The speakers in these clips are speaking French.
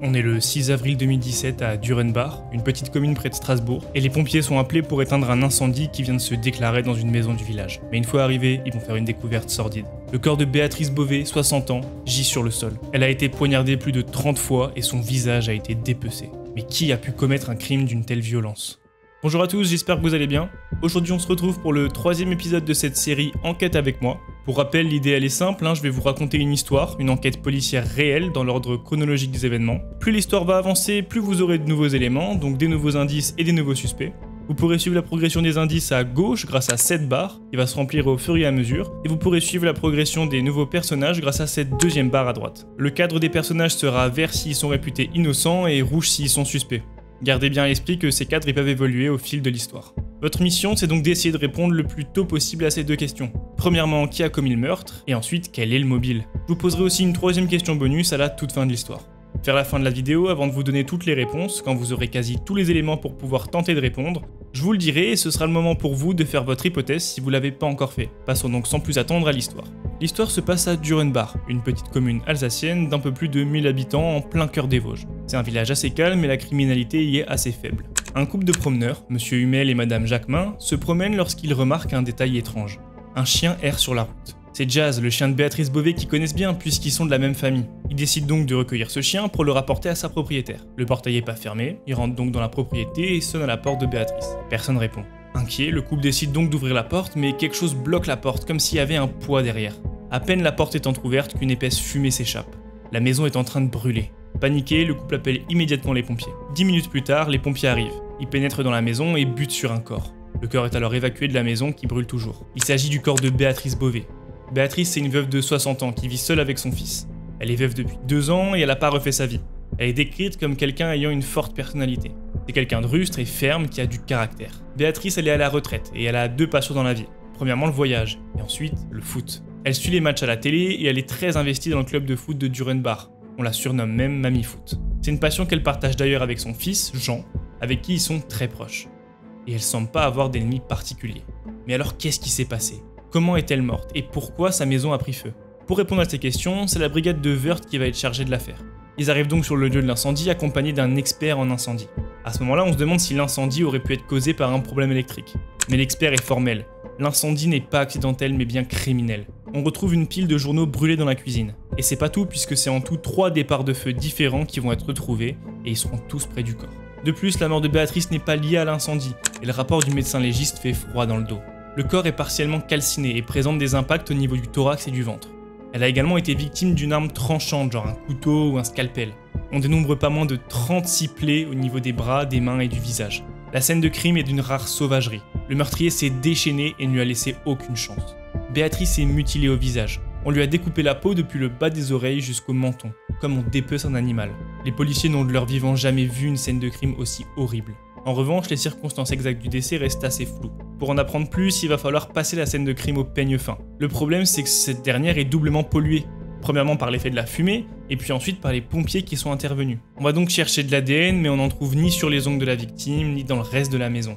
On est le 6 avril 2017 à Durenbach, une petite commune près de Strasbourg, et les pompiers sont appelés pour éteindre un incendie qui vient de se déclarer dans une maison du village. Mais une fois arrivés, ils vont faire une découverte sordide. Le corps de Béatrice Beauvais, 60 ans, gît sur le sol. Elle a été poignardée plus de 30 fois et son visage a été dépecé. Mais qui a pu commettre un crime d'une telle violence ? Bonjour à tous, j'espère que vous allez bien. Aujourd'hui on se retrouve pour le 3e épisode de cette série Enquête avec moi. Pour rappel, l'idée elle est simple, je vais vous raconter une histoire, une enquête policière réelle dans l'ordre chronologique des événements. Plus l'histoire va avancer, plus vous aurez de nouveaux éléments, donc des nouveaux indices et des nouveaux suspects. Vous pourrez suivre la progression des indices à gauche grâce à cette barre, qui va se remplir au fur et à mesure, et vous pourrez suivre la progression des nouveaux personnages grâce à cette deuxième barre à droite. Le cadre des personnages sera vert s'ils sont réputés innocents et rouge s'ils sont suspects. Gardez bien à l'esprit que ces cadres peuvent évoluer au fil de l'histoire. Votre mission, c'est donc d'essayer de répondre le plus tôt possible à ces deux questions. Premièrement, qui a commis le meurtre, et ensuite, quel est le mobile. Je vous poserai aussi une troisième question bonus à la toute fin de l'histoire. Vers la fin de la vidéo, avant de vous donner toutes les réponses, quand vous aurez quasi tous les éléments pour pouvoir tenter de répondre, je vous le dirai et ce sera le moment pour vous de faire votre hypothèse si vous l'avez pas encore fait. Passons donc sans plus attendre à l'histoire. L'histoire se passe à Durenbach, une petite commune alsacienne d'un peu plus de 1000 habitants en plein cœur des Vosges. C'est un village assez calme et la criminalité y est assez faible. Un couple de promeneurs, Monsieur Hummel et Madame Jacquemin, se promènent lorsqu'ils remarquent un détail étrange. Un chien erre sur la route. C'est Jazz, le chien de Béatrice Beauvais qu'ils connaissent bien puisqu'ils sont de la même famille. Ils décident donc de recueillir ce chien pour le rapporter à sa propriétaire. Le portail est pas fermé, ils rentrent donc dans la propriété et sonnent à la porte de Béatrice. Personne répond. Inquiet, le couple décide donc d'ouvrir la porte, mais quelque chose bloque la porte, comme s'il y avait un poids derrière. À peine la porte est entrouverte qu'une épaisse fumée s'échappe. La maison est en train de brûler. Paniqué, le couple appelle immédiatement les pompiers. 10 minutes plus tard, les pompiers arrivent. Ils pénètrent dans la maison et butent sur un corps. Le corps est alors évacué de la maison qui brûle toujours. Il s'agit du corps de Béatrice Beauvais. Béatrice, c'est une veuve de 60 ans qui vit seule avec son fils. Elle est veuve depuis 2 ans et elle n'a pas refait sa vie. Elle est décrite comme quelqu'un ayant une forte personnalité. C'est quelqu'un de rustre et ferme qui a du caractère. Béatrice, elle est à la retraite et elle a 2 passions dans la vie. Premièrement le voyage et ensuite le foot. Elle suit les matchs à la télé et elle est très investie dans le club de foot de Durenbach. On la surnomme même Mamie Foot. C'est une passion qu'elle partage d'ailleurs avec son fils, Jean, avec qui ils sont très proches. Et elle semble pas avoir d'ennemis particuliers. Mais alors qu'est-ce qui s'est passé ? Comment est-elle morte et pourquoi sa maison a pris feu? Pour répondre à ces questions, c'est la brigade de Wörth qui va être chargée de l'affaire. Ils arrivent donc sur le lieu de l'incendie accompagnés d'un expert en incendie. À ce moment-là, on se demande si l'incendie aurait pu être causé par un problème électrique. Mais l'expert est formel. L'incendie n'est pas accidentel mais bien criminel. On retrouve une pile de journaux brûlés dans la cuisine. Et c'est pas tout puisque c'est en tout 3 départs de feu différents qui vont être retrouvés et ils seront tous près du corps. De plus, la mort de Béatrice n'est pas liée à l'incendie et le rapport du médecin légiste fait froid dans le dos. Le corps est partiellement calciné et présente des impacts au niveau du thorax et du ventre. Elle a également été victime d'une arme tranchante, genre un couteau ou un scalpel. On dénombre pas moins de 36 plaies au niveau des bras, des mains et du visage. La scène de crime est d'une rare sauvagerie. Le meurtrier s'est déchaîné et ne lui a laissé aucune chance. Béatrice est mutilée au visage. On lui a découpé la peau depuis le bas des oreilles jusqu'au menton, comme on dépece un animal. Les policiers n'ont de leur vivant jamais vu une scène de crime aussi horrible. En revanche, les circonstances exactes du décès restent assez floues. Pour en apprendre plus, il va falloir passer la scène de crime au peigne fin. Le problème, c'est que cette dernière est doublement polluée. Premièrement par l'effet de la fumée, et puis ensuite par les pompiers qui sont intervenus. On va donc chercher de l'ADN, mais on n'en trouve ni sur les ongles de la victime, ni dans le reste de la maison.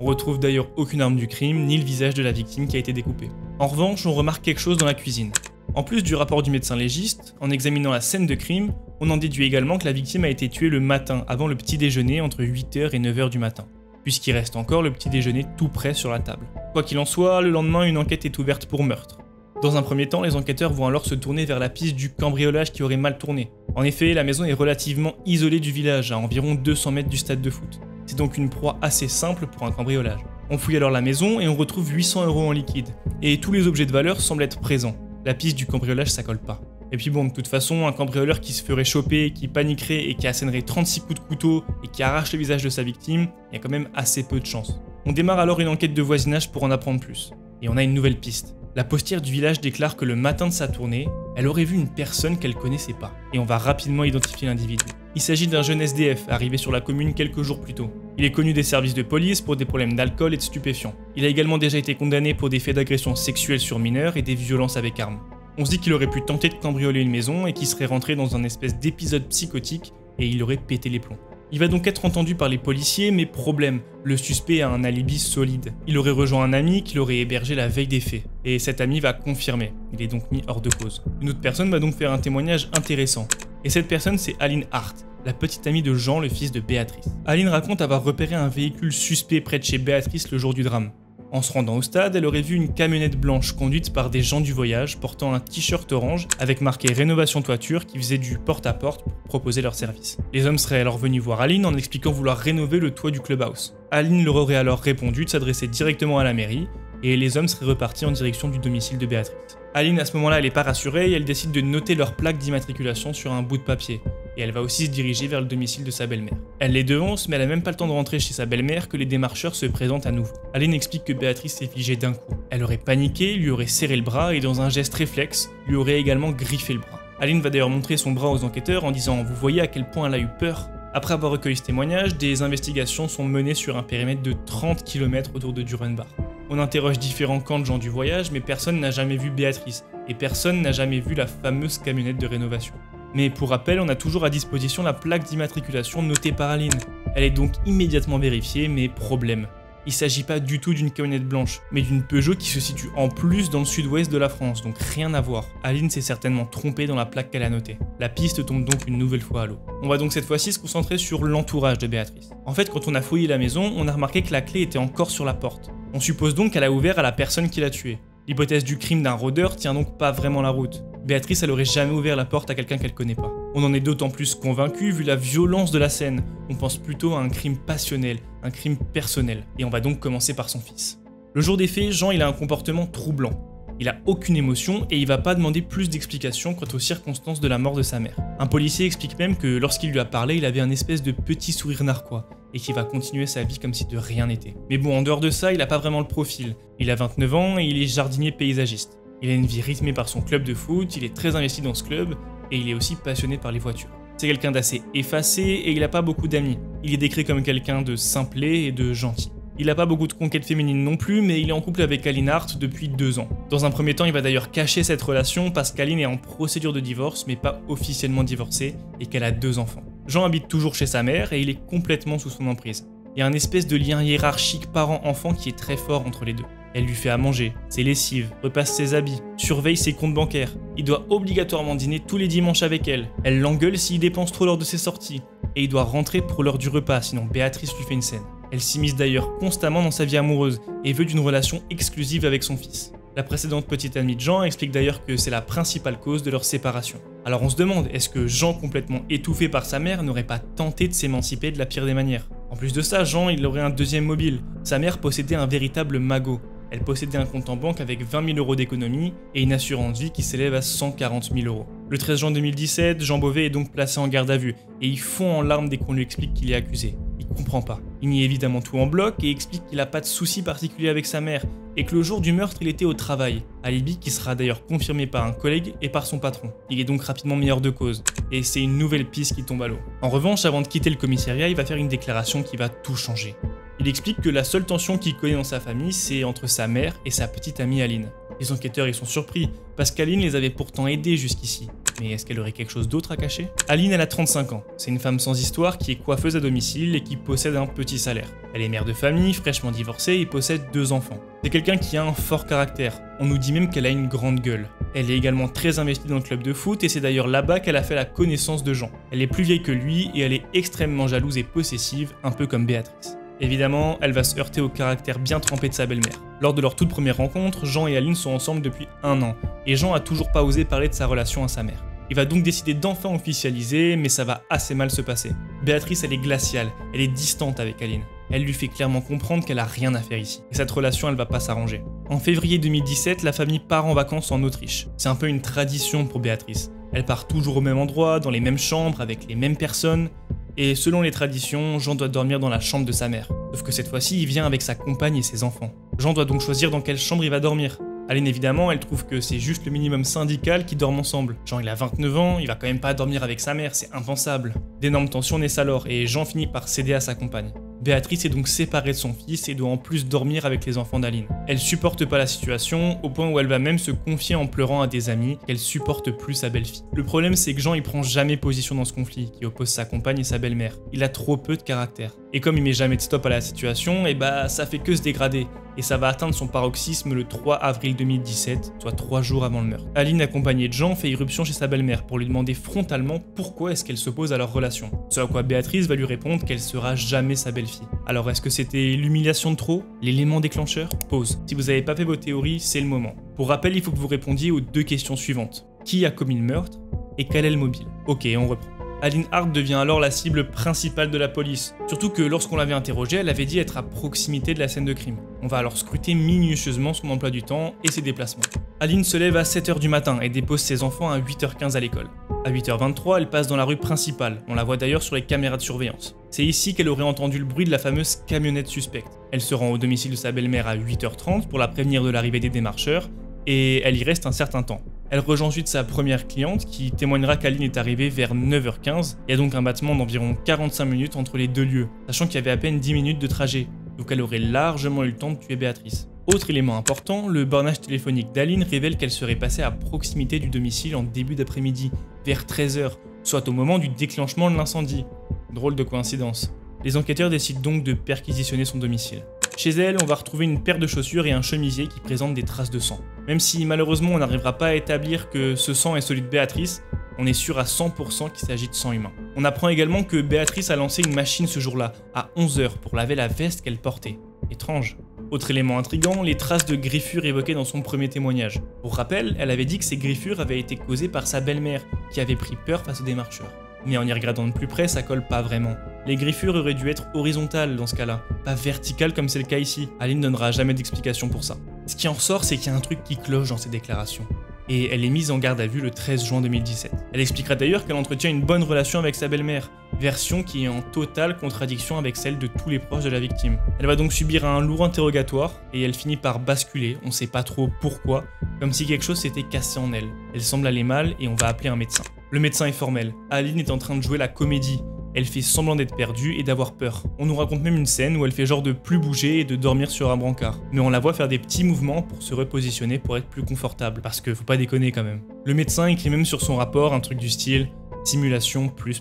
On retrouve d'ailleurs aucune arme du crime, ni le visage de la victime qui a été découpé. En revanche, on remarque quelque chose dans la cuisine. En plus du rapport du médecin légiste, en examinant la scène de crime, on en déduit également que la victime a été tuée le matin, avant le petit déjeuner, entre 8h et 9h du matin, puisqu'il reste encore le petit déjeuner tout prêt sur la table. Quoi qu'il en soit, le lendemain, une enquête est ouverte pour meurtre. Dans un premier temps, les enquêteurs vont alors se tourner vers la piste du cambriolage qui aurait mal tourné. En effet, la maison est relativement isolée du village, à environ 200 mètres du stade de foot. C'est donc une proie assez simple pour un cambriolage. On fouille alors la maison et on retrouve 800 € en liquide, et tous les objets de valeur semblent être présents. La piste du cambriolage, ça colle pas. Et puis bon, de toute façon, un cambrioleur qui se ferait choper, qui paniquerait et qui assènerait 36 coups de couteau et qui arrache le visage de sa victime, il y a quand même assez peu de chance. On démarre alors une enquête de voisinage pour en apprendre plus. Et on a une nouvelle piste. La postière du village déclare que le matin de sa tournée, elle aurait vu une personne qu'elle connaissait pas. Et on va rapidement identifier l'individu. Il s'agit d'un jeune SDF arrivé sur la commune quelques jours plus tôt. Il est connu des services de police pour des problèmes d'alcool et de stupéfiants. Il a également déjà été condamné pour des faits d'agression sexuelle sur mineurs et des violences avec armes. On se dit qu'il aurait pu tenter de cambrioler une maison et qu'il serait rentré dans un espèce d'épisode psychotique et il aurait pété les plombs. Il va donc être entendu par les policiers, mais problème, le suspect a un alibi solide. Il aurait rejoint un ami qu'il aurait hébergé la veille des faits, et cet ami va confirmer, il est donc mis hors de cause. Une autre personne va donc faire un témoignage intéressant, et cette personne c'est Aline Hart. la petite amie de Jean, le fils de Béatrice. Aline raconte avoir repéré un véhicule suspect près de chez Béatrice le jour du drame. En se rendant au stade, elle aurait vu une camionnette blanche conduite par des gens du voyage portant un t-shirt orange avec marqué Rénovation Toiture qui faisait du porte-à-porte pour proposer leurs services. Les hommes seraient alors venus voir Aline en expliquant vouloir rénover le toit du clubhouse. Aline leur aurait alors répondu de s'adresser directement à la mairie et les hommes seraient repartis en direction du domicile de Béatrice. Aline à ce moment-là elle n'est pas rassurée et elle décide de noter leur plaque d'immatriculation sur un bout de papier. Et elle va aussi se diriger vers le domicile de sa belle-mère. Elle les devance, mais elle a même pas le temps de rentrer chez sa belle-mère que les démarcheurs se présentent à nouveau. Aline explique que Béatrice s'est figée d'un coup. Elle aurait paniqué, lui aurait serré le bras et dans un geste réflexe, lui aurait également griffé le bras. Aline va d'ailleurs montrer son bras aux enquêteurs en disant « Vous voyez à quel point elle a eu peur ?» Après avoir recueilli ce témoignage, des investigations sont menées sur un périmètre de 30 km autour de Durenbach. On interroge différents camps de gens du voyage, mais personne n'a jamais vu Béatrice, et personne n'a jamais vu la fameuse camionnette de rénovation. Mais pour rappel, on a toujours à disposition la plaque d'immatriculation notée par Aline. Elle est donc immédiatement vérifiée, mais problème. Il ne s'agit pas du tout d'une camionnette blanche, mais d'une Peugeot qui se situe en plus dans le sud-ouest de la France, donc rien à voir. Aline s'est certainement trompée dans la plaque qu'elle a notée. La piste tombe donc une nouvelle fois à l'eau. On va donc cette fois-ci se concentrer sur l'entourage de Béatrice. En fait, quand on a fouillé la maison, on a remarqué que la clé était encore sur la porte. On suppose donc qu'elle a ouvert à la personne qui l'a tuée. L'hypothèse du crime d'un rôdeur tient donc pas vraiment la route. Béatrice, elle aurait jamais ouvert la porte à quelqu'un qu'elle connaît pas. On en est d'autant plus convaincu vu la violence de la scène. On pense plutôt à un crime passionnel, un crime personnel. Et on va donc commencer par son fils. Le jour des faits, Jean il a un comportement troublant. Il a aucune émotion et il va pas demander plus d'explications quant aux circonstances de la mort de sa mère. Un policier explique même que lorsqu'il lui a parlé, il avait un espèce de petit sourire narquois et qu'il va continuer sa vie comme si de rien n'était. Mais bon, en dehors de ça, il a pas vraiment le profil. Il a 29 ans et il est jardinier paysagiste. Il a une vie rythmée par son club de foot, il est très investi dans ce club et il est aussi passionné par les voitures. C'est quelqu'un d'assez effacé et il n'a pas beaucoup d'amis. Il est décrit comme quelqu'un de simplet et de gentil. Il n'a pas beaucoup de conquêtes féminines non plus, mais il est en couple avec Aline Hart depuis 2 ans. Dans un premier temps, il va d'ailleurs cacher cette relation parce qu'Aline est en procédure de divorce, mais pas officiellement divorcée, et qu'elle a 2 enfants. Jean habite toujours chez sa mère et il est complètement sous son emprise. Il y a un espèce de lien hiérarchique parent-enfant qui est très fort entre les deux. Elle lui fait à manger, ses lessives, repasse ses habits, surveille ses comptes bancaires. Il doit obligatoirement dîner tous les dimanches avec elle. Elle l'engueule s'il dépense trop lors de ses sorties. Et il doit rentrer pour l'heure du repas, sinon Béatrice lui fait une scène. Elle s'immisce d'ailleurs constamment dans sa vie amoureuse et veut d'une relation exclusive avec son fils. La précédente petite amie de Jean explique d'ailleurs que c'est la principale cause de leur séparation. Alors on se demande, est-ce que Jean, complètement étouffé par sa mère, n'aurait pas tenté de s'émanciper de la pire des manières? En plus de ça, Jean, il aurait un deuxième mobile. Sa mère possédait un véritable magot. Elle possédait un compte en banque avec 20 000 € d'économie et une assurance vie qui s'élève à 140 000 €. Le 13 juin 2017, Jean Beauvais est donc placé en garde à vue et il fond en larmes dès qu'on lui explique qu'il est accusé. Il comprend pas. Il nie évidemment tout en bloc et explique qu'il n'a pas de soucis particuliers avec sa mère et que le jour du meurtre, il était au travail. Alibi qui sera d'ailleurs confirmé par un collègue et par son patron. Il est donc rapidement mis hors de cause. Et c'est une nouvelle piste qui tombe à l'eau. En revanche, avant de quitter le commissariat, il va faire une déclaration qui va tout changer. Il explique que la seule tension qu'il connaît dans sa famille, c'est entre sa mère et sa petite amie Aline. Les enquêteurs y sont surpris, parce qu'Aline les avait pourtant aidés jusqu'ici. Mais est-ce qu'elle aurait quelque chose d'autre à cacher? Aline, elle a 35 ans. C'est une femme sans histoire qui est coiffeuse à domicile et qui possède un petit salaire. Elle est mère de famille, fraîchement divorcée et possède 2 enfants. C'est quelqu'un qui a un fort caractère. On nous dit même qu'elle a une grande gueule. Elle est également très investie dans le club de foot et c'est d'ailleurs là-bas qu'elle a fait la connaissance de Jean. Elle est plus vieille que lui et elle est extrêmement jalouse et possessive, un peu comme Béatrice. Évidemment, elle va se heurter au caractère bien trempé de sa belle-mère. Lors de leur toute première rencontre, Jean et Aline sont ensemble depuis 1 an, et Jean a toujours pas osé parler de sa relation à sa mère. Il va donc décider d'enfin officialiser, mais ça va assez mal se passer. Béatrice, elle est glaciale, elle est distante avec Aline. Elle lui fait clairement comprendre qu'elle a rien à faire ici. Et cette relation, elle va pas s'arranger. En février 2017, la famille part en vacances en Autriche. C'est un peu une tradition pour Béatrice. Elle part toujours au même endroit, dans les mêmes chambres, avec les mêmes personnes. Et selon les traditions, Jean doit dormir dans la chambre de sa mère. Sauf que cette fois-ci, il vient avec sa compagne et ses enfants. Jean doit donc choisir dans quelle chambre il va dormir. Aline évidemment, elle trouve que c'est juste le minimum syndical qu'ils dorment ensemble. Jean il a 29 ans, il va quand même pas dormir avec sa mère, c'est impensable. D'énormes tensions naissent alors et Jean finit par céder à sa compagne. Béatrice est donc séparée de son fils et doit en plus dormir avec les enfants d'Aline. Elle supporte pas la situation, au point où elle va même se confier en pleurant à des amis qu'elle supporte plus sa belle-fille. Le problème c'est que Jean il prend jamais position dans ce conflit qui oppose sa compagne et sa belle-mère. Il a trop peu de caractère. Et comme il met jamais de stop à la situation, et bah ça fait que se dégrader, et ça va atteindre son paroxysme le 3 avril 2017, soit 3 jours avant le meurtre. Aline, accompagnée de Jean, fait irruption chez sa belle-mère pour lui demander frontalement pourquoi est-ce qu'elle s'oppose à leur relation. Ce à quoi Béatrice va lui répondre qu'elle sera jamais sa belle-fille. Alors est-ce que c'était l'humiliation de trop? L'élément déclencheur? Pause. Si vous n'avez pas fait vos théories, c'est le moment. Pour rappel, il faut que vous répondiez aux 2 questions suivantes. Qui a commis le meurtre? Et quel est le mobile? Ok, on reprend. Aline Hart devient alors la cible principale de la police. Surtout que lorsqu'on l'avait interrogée, elle avait dit être à proximité de la scène de crime. On va alors scruter minutieusement son emploi du temps et ses déplacements. Aline se lève à 7h du matin et dépose ses enfants à 8h15 à l'école. À 8h23, elle passe dans la rue principale. On la voit d'ailleurs sur les caméras de surveillance. C'est ici qu'elle aurait entendu le bruit de la fameuse camionnette suspecte. Elle se rend au domicile de sa belle-mère à 8h30 pour la prévenir de l'arrivée des démarcheurs et elle y reste un certain temps. Elle rejoint ensuite sa première cliente qui témoignera qu'Aline est arrivée vers 9h15. Il y a donc un battement d'environ 45 minutes entre les 2 lieux, sachant qu'il y avait à peine 10 minutes de trajet, donc elle aurait largement eu le temps de tuer Béatrice. Autre élément important, le bornage téléphonique d'Aline révèle qu'elle serait passée à proximité du domicile en début d'après-midi, vers 13h, soit au moment du déclenchement de l'incendie. Drôle de coïncidence. Les enquêteurs décident donc de perquisitionner son domicile. Chez elle, on va retrouver une paire de chaussures et un chemisier qui présentent des traces de sang. Même si malheureusement on n'arrivera pas à établir que ce sang est celui de Béatrice, on est sûr à 100% qu'il s'agit de sang humain. On apprend également que Béatrice a lancé une machine ce jour-là, à 11h, pour laver la veste qu'elle portait. Étrange. Autre élément intriguant, les traces de griffures évoquées dans son premier témoignage. Pour rappel, elle avait dit que ces griffures avaient été causées par sa belle-mère, qui avait pris peur face aux démarcheurs. Mais en y regardant de plus près, ça colle pas vraiment. Les griffures auraient dû être horizontales dans ce cas-là, pas verticales comme c'est le cas ici. Aline ne donnera jamais d'explication pour ça. Ce qui en ressort, c'est qu'il y a un truc qui cloche dans ses déclarations. Et elle est mise en garde à vue le 13 juin 2017. Elle expliquera d'ailleurs qu'elle entretient une bonne relation avec sa belle-mère, version qui est en totale contradiction avec celle de tous les proches de la victime. Elle va donc subir un lourd interrogatoire, et elle finit par basculer, on sait pas trop pourquoi, comme si quelque chose s'était cassé en elle. Elle semble aller mal et on va appeler un médecin. Le médecin est formel. Aline est en train de jouer la comédie. Elle fait semblant d'être perdue et d'avoir peur. On nous raconte même une scène où elle fait genre de plus bouger et de dormir sur un brancard. Mais on la voit faire des petits mouvements pour se repositionner pour être plus confortable, parce que faut pas déconner quand même. Le médecin écrit même sur son rapport un truc du style « simulation +++».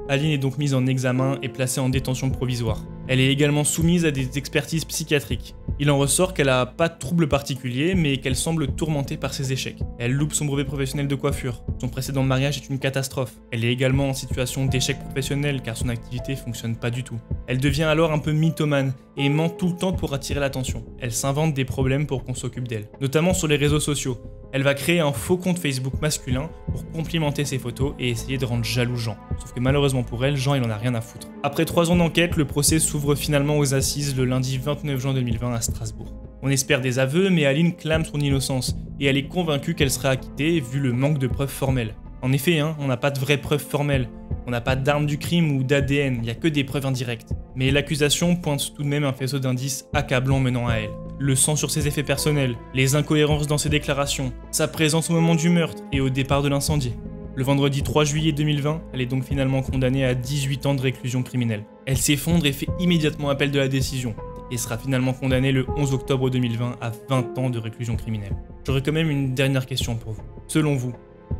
Aline est donc mise en examen et placée en détention provisoire. Elle est également soumise à des expertises psychiatriques. Il en ressort qu'elle a pas de troubles particuliers, mais qu'elle semble tourmentée par ses échecs. Elle loupe son brevet professionnel de coiffure. Son précédent mariage est une catastrophe. Elle est également en situation d'échec professionnel car son activité fonctionne pas du tout. Elle devient alors un peu mythomane et ment tout le temps pour attirer l'attention. Elle s'invente des problèmes pour qu'on s'occupe d'elle, notamment sur les réseaux sociaux. Elle va créer un faux compte Facebook masculin pour complimenter ses photos et essayer de rendre jaloux Jean. Sauf que malheureusement pour elle, Jean il en a rien à foutre. Après 3 ans d'enquête, le procès s'ouvre finalement aux assises le lundi 29 juin 2020 à Strasbourg. On espère des aveux, mais Aline clame son innocence et elle est convaincue qu'elle sera acquittée vu le manque de preuves formelles. En effet, on n'a pas de vraies preuves formelles. On n'a pas d'armes du crime ou d'ADN, il n'y a que des preuves indirectes. Mais l'accusation pointe tout de même un faisceau d'indices accablant menant à elle. Le sang sur ses effets personnels, les incohérences dans ses déclarations, sa présence au moment du meurtre et au départ de l'incendie. Le vendredi 3 juillet 2020, elle est donc finalement condamnée à 18 ans de réclusion criminelle. Elle s'effondre et fait immédiatement appel de la décision, et sera finalement condamnée le 11 octobre 2020 à 20 ans de réclusion criminelle. J'aurais quand même une dernière question pour vous. Selon vous,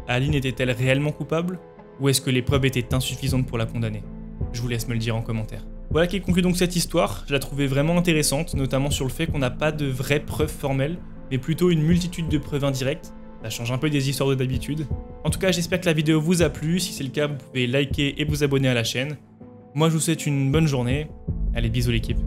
Aline était-elle réellement coupable, ou est-ce que les preuves étaient insuffisantes pour la condamner? Je vous laisse me le dire en commentaire. Voilà qui conclut donc cette histoire, je la trouvais vraiment intéressante, notamment sur le fait qu'on n'a pas de vraies preuves formelles, mais plutôt une multitude de preuves indirectes. Ça change un peu des histoires de d'habitude. En tout cas, j'espère que la vidéo vous a plu, si c'est le cas, vous pouvez liker et vous abonner à la chaîne. Moi je vous souhaite une bonne journée, allez bisous l'équipe.